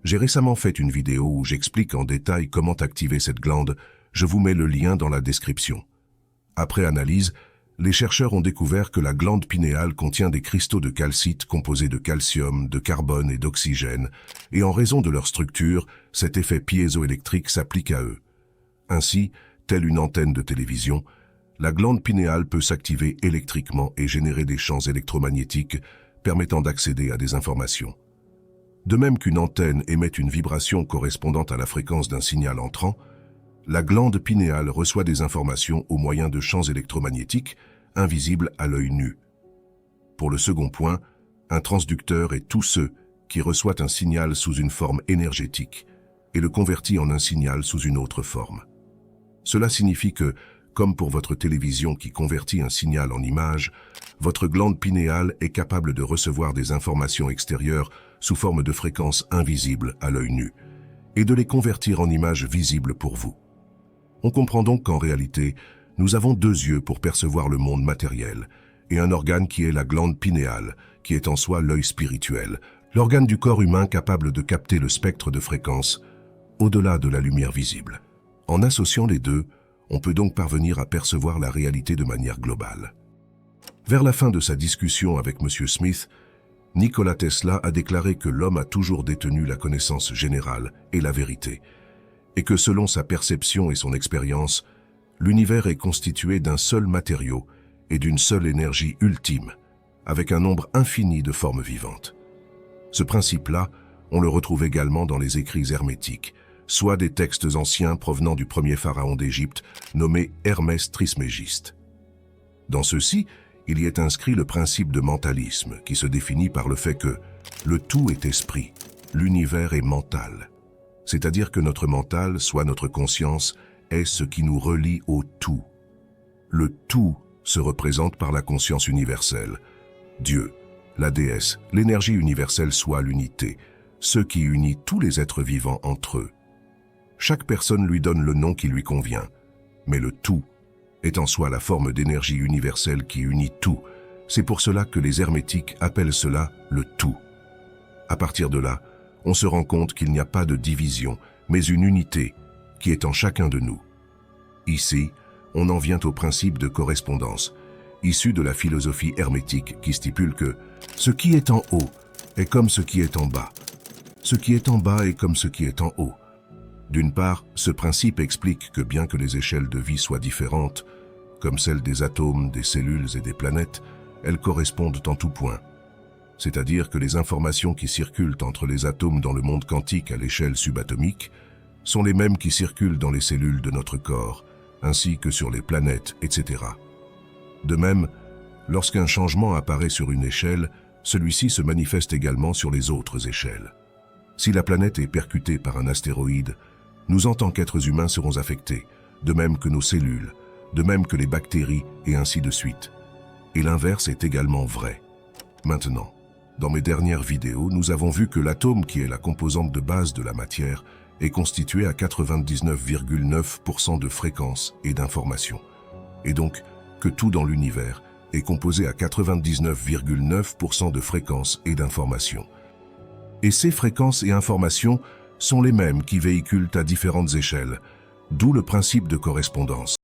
J'ai récemment fait une vidéo où j'explique en détail comment activer cette glande, je vous mets le lien dans la description. Après analyse, les chercheurs ont découvert que la glande pinéale contient des cristaux de calcite composés de calcium, de carbone et d'oxygène, et en raison de leur structure, cet effet piézoélectrique s'applique à eux. Ainsi, telle une antenne de télévision, la glande pinéale peut s'activer électriquement et générer des champs électromagnétiques permettant d'accéder à des informations. De même qu'une antenne émet une vibration correspondant à la fréquence d'un signal entrant, la glande pinéale reçoit des informations au moyen de champs électromagnétiques invisibles à l'œil nu. Pour le second point, un transducteur est tout ce qui reçoit un signal sous une forme énergétique et le convertit en un signal sous une autre forme. Cela signifie que, comme pour votre télévision qui convertit un signal en image, votre glande pinéale est capable de recevoir des informations extérieures sous forme de fréquences invisibles à l'œil nu et de les convertir en images visibles pour vous. On comprend donc qu'en réalité, nous avons deux yeux pour percevoir le monde matériel et un organe qui est la glande pinéale, qui est en soi l'œil spirituel, l'organe du corps humain capable de capter le spectre de fréquences au-delà de la lumière visible. En associant les deux, on peut donc parvenir à percevoir la réalité de manière globale. Vers la fin de sa discussion avec M. Smith, Nikola Tesla a déclaré que l'homme a toujours détenu la connaissance générale et la vérité, et que selon sa perception et son expérience, l'univers est constitué d'un seul matériau et d'une seule énergie ultime, avec un nombre infini de formes vivantes. Ce principe-là, on le retrouve également dans les écrits hermétiques, soit des textes anciens provenant du premier pharaon d'Égypte, nommé Hermès Trismégiste. Dans ceux-ci, il y est inscrit le principe de mentalisme, qui se définit par le fait que le tout est esprit, l'univers est mental. C'est-à-dire que notre mental, soit notre conscience, est ce qui nous relie au tout. Le tout se représente par la conscience universelle. Dieu, la déesse, l'énergie universelle soit l'unité, ce qui unit tous les êtres vivants entre eux. Chaque personne lui donne le nom qui lui convient, mais le tout est en soi la forme d'énergie universelle qui unit tout. C'est pour cela que les hermétiques appellent cela le tout. À partir de là, on se rend compte qu'il n'y a pas de division, mais une unité qui est en chacun de nous. Ici, on en vient au principe de correspondance, issu de la philosophie hermétique qui stipule que ce qui est en haut est comme ce qui est en bas. Ce qui est en bas est comme ce qui est en haut. D'une part, ce principe explique que bien que les échelles de vie soient différentes, comme celles des atomes, des cellules et des planètes, elles correspondent en tout point. C'est-à-dire que les informations qui circulent entre les atomes dans le monde quantique à l'échelle subatomique sont les mêmes qui circulent dans les cellules de notre corps, ainsi que sur les planètes, etc. De même, lorsqu'un changement apparaît sur une échelle, celui-ci se manifeste également sur les autres échelles. Si la planète est percutée par un astéroïde, nous en tant qu'êtres humains serons affectés, de même que nos cellules, de même que les bactéries et ainsi de suite. Et l'inverse est également vrai. Maintenant, dans mes dernières vidéos, nous avons vu que l'atome, qui est la composante de base de la matière, est constitué à 99,9% de fréquences et d'informations. Et donc, que tout dans l'univers est composé à 99,9% de fréquences et d'informations. Et ces fréquences et informations sont les mêmes qui véhiculent à différentes échelles, d'où le principe de correspondance.